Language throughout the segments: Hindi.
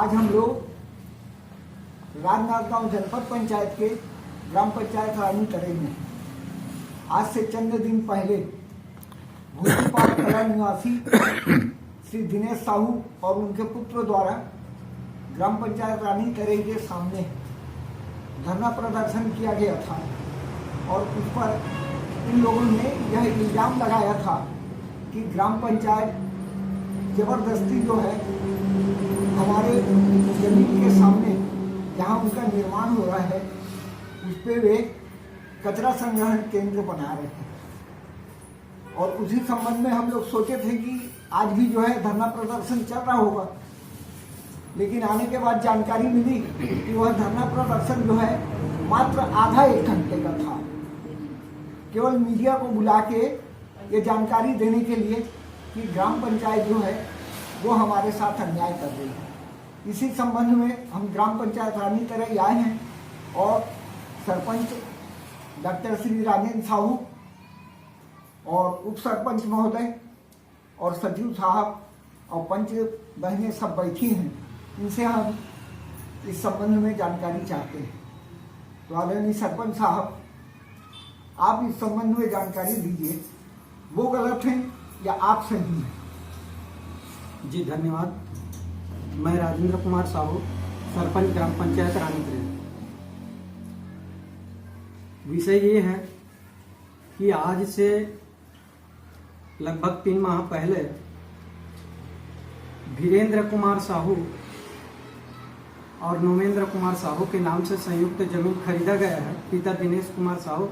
आज हम लोग राजनांदगांव जनपद पंचायत के ग्राम पंचायत रानी तरे में आज से चंद दिन पहले भूतपाल कला निवासी श्री दिनेश साहू और उनके पुत्र द्वारा ग्राम पंचायत रानी तरे के सामने धरना प्रदर्शन किया गया था और उस पर इन लोगों ने यह इल्जाम लगाया था कि ग्राम पंचायत जबरदस्ती जो है हमारे जमीन के सामने जहां उनका निर्माण हो रहा है उस पर वे कचरा संग्रहण केंद्र बना रहे हैं। और उसी संबंध में हम लोग सोचे थे कि आज भी जो है धरना प्रदर्शन चल रहा होगा, लेकिन आने के बाद जानकारी मिली कि वह धरना प्रदर्शन जो है मात्र आधा एक घंटे का था, केवल मीडिया को बुला के ये जानकारी देने के लिए कि ग्राम पंचायत जो है वो हमारे साथ अन्याय कर रही है। इसी संबंध में हम ग्राम पंचायत रानी तरे आए हैं और सरपंच डॉक्टर श्री राजेंद्र साहू और उप सरपंच महोदय और सचिव साहब और पंच बहनें सब बैठी हैं। इनसे हम इस संबंध में जानकारी चाहते हैं। तो आदरणीय सरपंच साहब, आप इस संबंध में जानकारी दीजिए, वो गलत हैं या आप सही हैं? जी धन्यवाद। मैं राजेंद्र कुमार साहू, सरपंच ग्राम पंचायत रानी तरे। विषय ये है कि आज से लगभग 3 माह पहले वीरेंद्र कुमार साहू और नोमेंद्र कुमार साहू के नाम से संयुक्त जमीन खरीदा गया है। पिता दिनेश कुमार साहू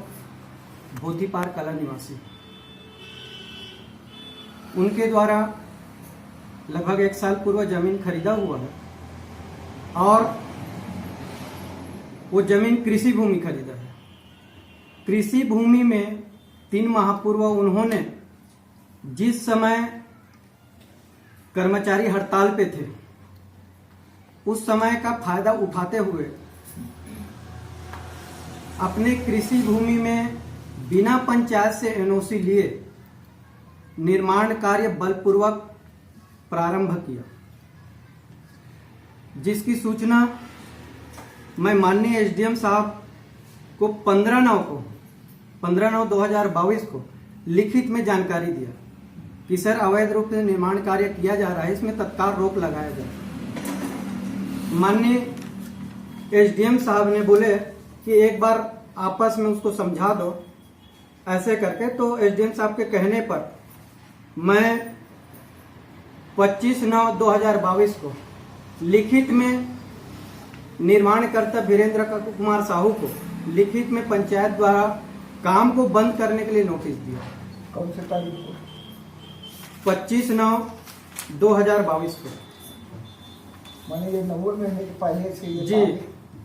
भोतीपार कला निवासी, उनके द्वारा लगभग 1 साल पूर्व जमीन खरीदा हुआ है और वो जमीन कृषि भूमि खरीदा है। कृषि भूमि में 3 माह पूर्व उन्होंने जिस समय कर्मचारी हड़ताल पे थे उस समय का फायदा उठाते हुए अपने कृषि भूमि में बिना पंचायत से एनओसी लिए निर्माण कार्य बलपूर्वक प्रारंभ किया, जिसकी सूचना मैं माननीय एसडीएम साहब को 15/9/2022 को लिखित में जानकारी दिया कि सर अवैध रूप से निर्माण कार्य किया जा रहा है, इसमें तत्काल रोक लगाया जाए। माननीय एसडीएम साहब ने बोले कि एक बार आपस में उसको समझा दो ऐसे करके। तो एसडीएम साहब के कहने पर मैं 25/9/2022 को लिखित में निर्माणकर्ता वीरेंद्र कुमार साहू को लिखित में पंचायत द्वारा काम को बंद करने के लिए नोटिस दिया। कौन से तारीख को? 25/9/2022 को। मैंने ये 90 महीने के पहले से ये जी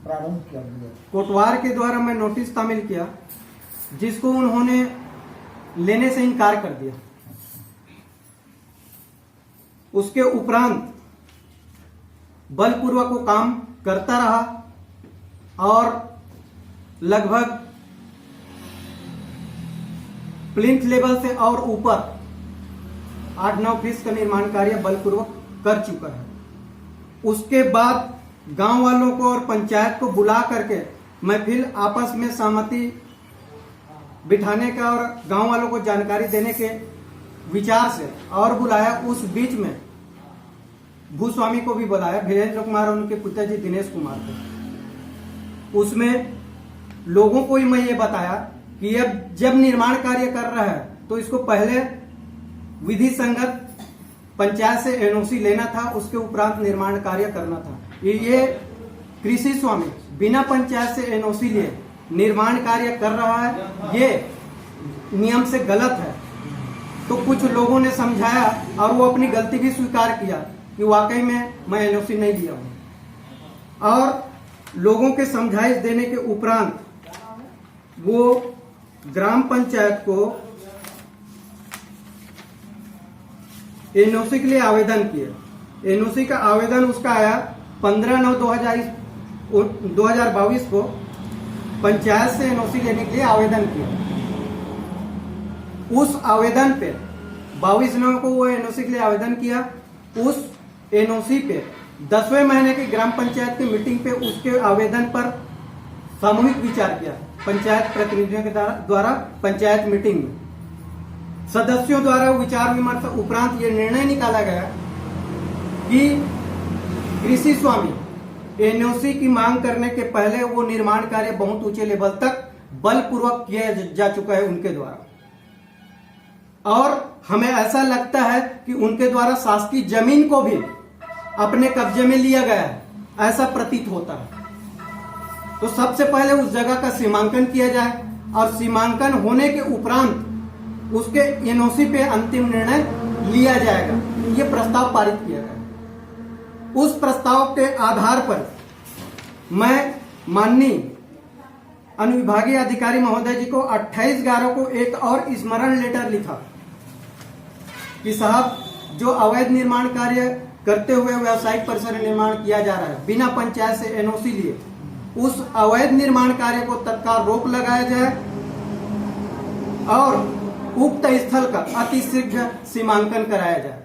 प्रारंभ किया गया। कोटवार के द्वारा मैं नोटिस तामील किया, जिसको उन्होंने लेने से इनकार कर दिया। उसके उपरांत बलपूर्वक वो काम करता रहा और लगभग प्लिंथ लेवल से और ऊपर 8-9 फीट का निर्माण कार्य बलपूर्वक कर चुका है। उसके बाद गांव वालों को और पंचायत को बुला करके मैं फिर आपस में सहमति बिठाने का और गांव वालों को जानकारी देने के विचार से और बुलाया। उस बीच में भूस्वामी को भी बुलाया, वीरेंद्र कुमार और उनके पिताजी दिनेश कुमार को। उसमें लोगों को ही मैं ये बताया कि अब जब निर्माण कार्य कर रहा है तो इसको पहले विधि संगत पंचायत से एनओसी लेना था, उसके उपरांत निर्माण कार्य करना था। ये कृषि स्वामी बिना पंचायत से एनओसी लिए निर्माण कार्य कर रहा है, ये नियम से गलत है। तो कुछ लोगों ने समझाया और वो अपनी गलती भी स्वीकार किया कि वाकई में मैं एनओसी नहीं लिया हूं। और लोगों के समझाइश देने के उपरांत वो ग्राम पंचायत को एनओसी के लिए आवेदन किया। एनओसी का आवेदन उसका आया 15/9/2022 को पंचायत से एनओसी लेने के लिए आवेदन किया। उस आवेदन पे 22/9 को वो एनओसी के लिए आवेदन किया। उस एनओसी पे 10वें महीने की ग्राम पंचायत की मीटिंग पे उसके आवेदन पर सामूहिक विचार किया पंचायत प्रतिनिधियों के द्वारा प्रचायत मीटिंग में। सदस्यों द्वारा विचार विमर्श उपरांत ये निर्णय निकाला गया कि कृषि स्वामी एनओसी की मांग करने के पहले वो निर्माण कार्य बहुत ऊंचे लेवल तक बलपूर्वक किया जा चुका है उनके द्वारा, और हमें ऐसा लगता है कि उनके द्वारा शासकीय जमीन को भी अपने कब्जे में लिया गया है, ऐसा प्रतीत होता है। तो सबसे पहले उस जगह का सीमांकन किया जाए और सीमांकन होने के उपरांत उसके एनओसी पे अंतिम निर्णय लिया जाएगा। ये प्रस्ताव पारित किया गया। उस प्रस्ताव के आधार पर मैं माननीय अनुविभागीय अधिकारी महोदय जी को 28/11 को एक और स्मरण लेटर लिखा कि साहब, जो अवैध निर्माण कार्य करते हुए व्यावसायिक परिसर निर्माण किया जा रहा है बिना पंचायत से एनओसी लिए, उस अवैध निर्माण कार्य को तत्काल रोक लगाया जाए और उक्त स्थल का अतिशीघ्र सीमांकन कराया जाए।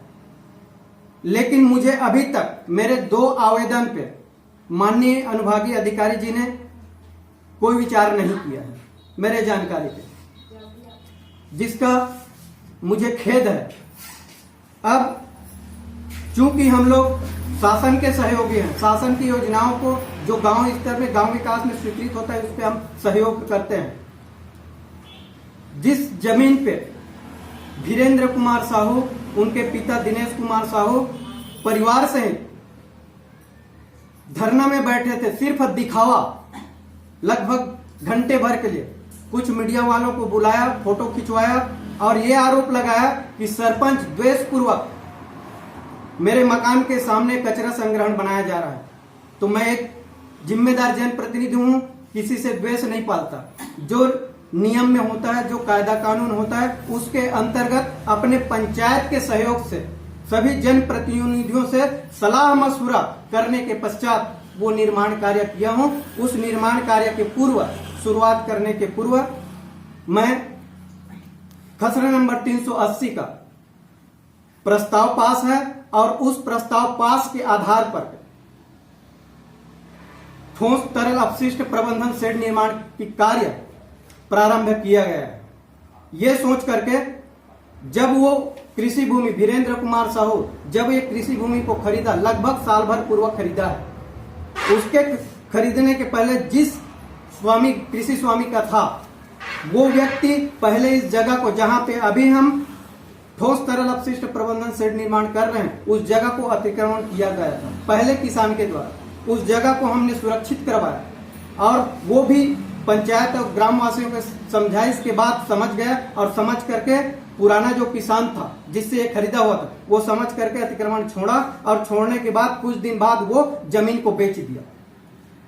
लेकिन मुझे अभी तक मेरे 2 आवेदन पे माननीय अनुभागीय अधिकारी जी ने कोई विचार नहीं किया है मेरे जानकारी पे, जिसका मुझे खेद है। अब चूंकि हम लोग शासन के सहयोगी हैं, शासन की योजनाओं को जो गांव स्तर में गांव विकास में स्वीकृत होता है उस पर हम सहयोग करते हैं। जिस जमीन पे वीरेंद्र कुमार साहू, उनके पिता दिनेश कुमार साहू परिवार सहित धरना में बैठे थे, सिर्फ दिखावा, लगभग घंटे भर के लिए कुछ मीडिया वालों को बुलाया, फोटो खिंचवाया और ये आरोप लगाया कि सरपंच द्वेषपूर्वक मेरे मकान के सामने कचरा संग्रहण बनाया जा रहा है। तो मैं एक जिम्मेदार जनप्रतिनिधि हूं, किसी से द्वेष नहीं पालता। जो नियम में होता है, जो कायदा कानून होता है, उसके अंतर्गत अपने पंचायत के सहयोग से सभी जनप्रतिनिधियों से सलाह मशवरा करने के पश्चात वो निर्माण कार्य किया हूं। उस निर्माण कार्य के पूर्व, शुरुआत करने के पूर्व, मैं खसरा नंबर 380 का प्रस्ताव पास है और उस प्रस्ताव पास के आधार पर ठोस तरल अपशिष्ट प्रबंधन शेड निर्माण की कार्य प्रारंभ किया गया है। ये सोच करके जब वो कृषि भूमि वीरेंद्र कुमार साहू जब ये कृषि भूमि को खरीदा, लगभग साल भर पूर्व खरीदा है, उसके खरीदने के पहले जिस स्वामी कृषि स्वामी का था वो व्यक्ति पहले इस जगह को, जहां पे अभी हम ठोस तरल अपशिष्ट प्रबंधन शेड निर्माण कर रहे हैं, उस जगह को अतिक्रमण किया गया था पहले किसान के द्वारा। उस जगह को हमने सुरक्षित करवाया और वो भी पंचायत और ग्रामवासियों के समझाइश के बाद समझ गया और समझ करके पुराना जो किसान था जिससे ये खरीदा हुआ था वो समझ करके अतिक्रमण छोड़ा और छोड़ने के बाद कुछ दिन बाद वो जमीन को बेच दिया।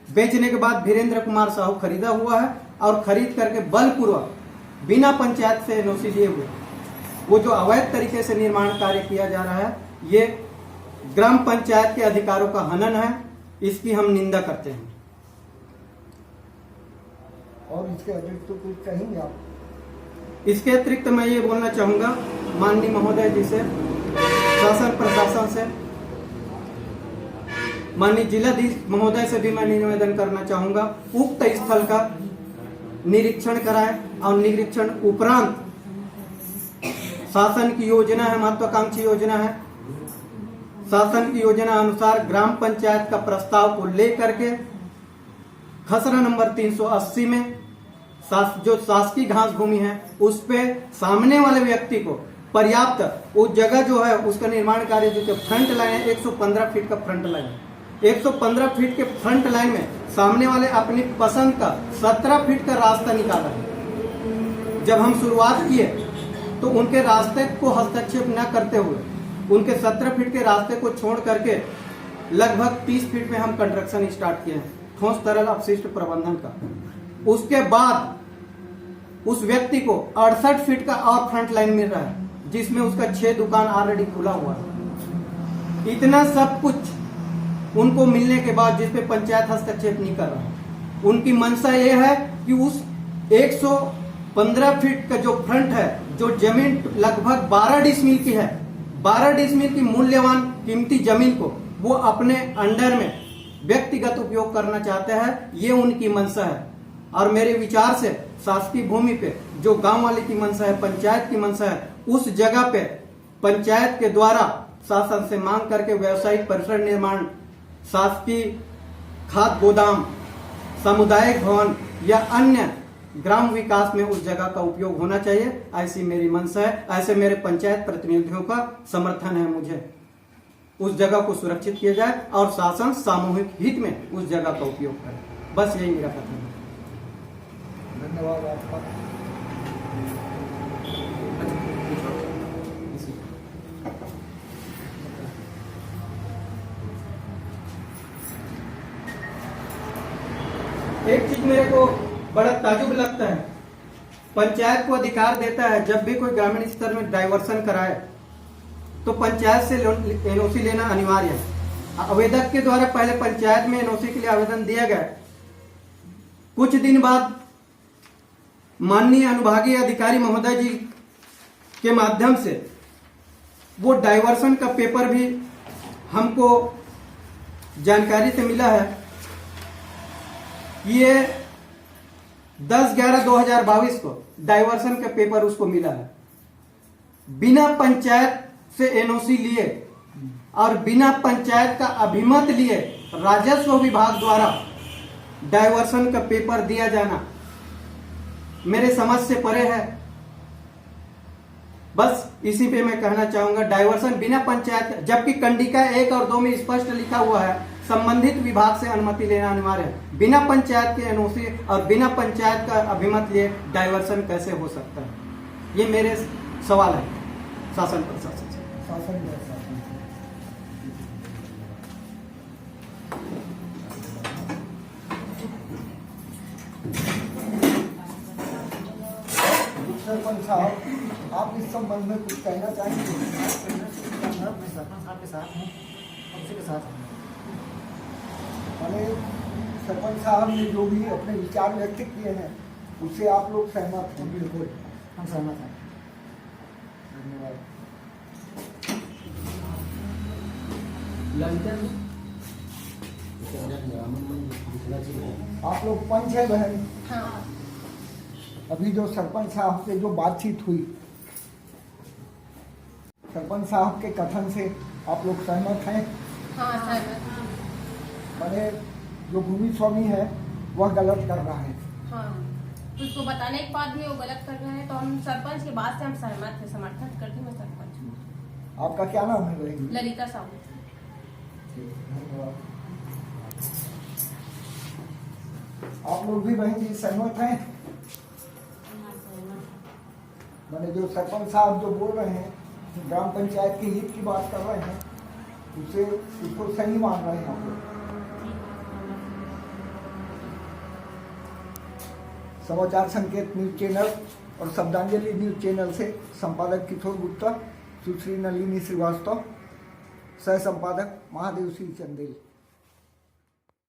बेचने के बाद वीरेंद्र कुमार साहू खरीदा हुआ है और खरीद करके बलपूर्वक बिना पंचायत से एनओसी लिए हुए वो जो अवैध तरीके से निर्माण कार्य किया जा रहा है, ये ग्राम पंचायत के अधिकारों का हनन है। इसकी हम निंदा करते हैं। और इसके अतिरिक्त तो कुछ कहेंगे आप? इसके अतिरिक्त मैं ये बोलना चाहूंगा माननीय महोदय जी से, शासन प्रशासन से, माननीय जिलाधीश महोदय से भी मैं निवेदन करना चाहूंगा, उक्त स्थल का निरीक्षण कराएं और निरीक्षण उपरांत शासन की योजना है, महत्वाकांक्षी योजना है, शासन की योजना अनुसार ग्राम पंचायत का प्रस्ताव को लेकर के खसरा नंबर 380 में जो शासकीय घास भूमि है उस पे सामने वाले व्यक्ति को पर्याप्त उस जगह जो है उसका निर्माण कार्य जो फ्रंट लाइन है 115 फीट का फ्रंट लाइन है, 115 फीट के फ्रंट लाइन में सामने वाले अपनी पसंद का 17 फीट का रास्ता निकाला है। जब हम शुरुआत किए तो उनके रास्ते को हस्तक्षेप न करते हुए उनके 17 फीट के रास्ते को छोड़ करके लगभग 30 फीट में हम कंस्ट्रक्शन स्टार्ट किए हैं ठोस तरल अपशिष्ट प्रबंधन का। उसके बाद उस व्यक्ति को 68 फीट का और फ्रंट लाइन मिल रहा है जिसमें उसका 6 दुकान ऑलरेडी खुला हुआ है। इतना सब कुछ उनको मिलने के बाद जिसपे पंचायत हस्तक्षेप नहीं कर रहा है, उनकी मंशा ये है कि उस 115 फीट का जो फ्रंट है, जो जमीन लगभग 12 डिसमिल की है, 12 डिसमिल की मूल्यवान कीमती जमीन को वो अपने अंडर में व्यक्तिगत उपयोग करना चाहते हैं, ये उनकी मंशा है। और मेरे विचार से शासकीय भूमि पे जो गांव वाले की मंशा है, पंचायत की मंशा है, उस जगह पे पंचायत के द्वारा शासन से मांग करके व्यावसायिक परिसर निर्माण, शासकीय खाद गोदाम, सामुदायिक भवन या अन्य ग्राम विकास में उस जगह का उपयोग होना चाहिए, ऐसी मेरी मंशा है। ऐसे मेरे पंचायत प्रतिनिधियों का समर्थन है। मुझे उस जगह को सुरक्षित किया जाए और शासन सामूहिक हित में उस जगह का उपयोग करे। बस यही मेरा कथन है। धन्यवाद आपका। एक चीज मेरे को बड़ा ताजुब लगता है, पंचायत को अधिकार देता है जब भी कोई ग्रामीण स्तर में डाइवर्सन कराए तो पंचायत से एनओसी लेना अनिवार्य है। आवेदक के द्वारा पहले पंचायत में एनओसी के लिए आवेदन दिया गया, कुछ दिन बाद माननीय अनुभागीय अधिकारी महोदय जी के माध्यम से वो डाइवर्सन का पेपर भी हमको जानकारी से मिला है। ये 10/11/2022 को डाइवर्सन का पेपर उसको मिला है। बिना पंचायत से एनओसी लिए और बिना पंचायत का अभिमत लिए राजस्व विभाग द्वारा डाइवर्सन का पेपर दिया जाना मेरे समझ से परे है। बस इसी पे मैं कहना चाहूंगा, डाइवर्सन बिना पंचायत, जबकि कंडिका 1 और 2 में स्पष्ट लिखा हुआ है संबंधित विभाग से अनुमति लेना अनिवार्य है। बिना पंचायत के एनओसी और बिना पंचायत का अभिमत लिए डाइवर्सन कैसे हो सकता है? ये मेरे सवाल है शासन प्रशासन से। सरपंच साहब, आप इस संबंध में कुछ कहना चाहेंगे? सरपंच साहब ने जो भी अपने विचार व्यक्त किए हैं उससे आप लोग सहमत हैं? बिल्कुल, हम सहमत हैं। धन्यवाद। आप लोग पंच है बहन? हाँ। अभी जो सरपंच साहब से जो बातचीत हुई, सरपंच साहब के कथन से आप लोग सहमत हैं? हाँ, सहमत। मैंने जो भूमि स्वामी है वह गलत कर रहा है। हाँ, उसको बताने के बाद भी वो गलत कर रहे हैं, तो हम सरपंच की बात से हम सहमत थे, समर्थन करती मैं सरपंच हूँ। आपका क्या नाम है बहन? ललिता साहू। धन्यवाद। आप लोग भी बहन जी सहमत हैं? मैंने जो सरपंच साहब जो बोल रहे हैं, ग्राम पंचायत के हित की बात कर रहे हैं, उसे उसको सही मान रहे हैं आप लोग? समाचार संकेत न्यूज चैनल और शब्दांजलि न्यूज चैनल से संपादक किशोर गुप्ता, सुश्री नलिनी श्रीवास्तव, सह संपादक महादेव सिंह चंदेल।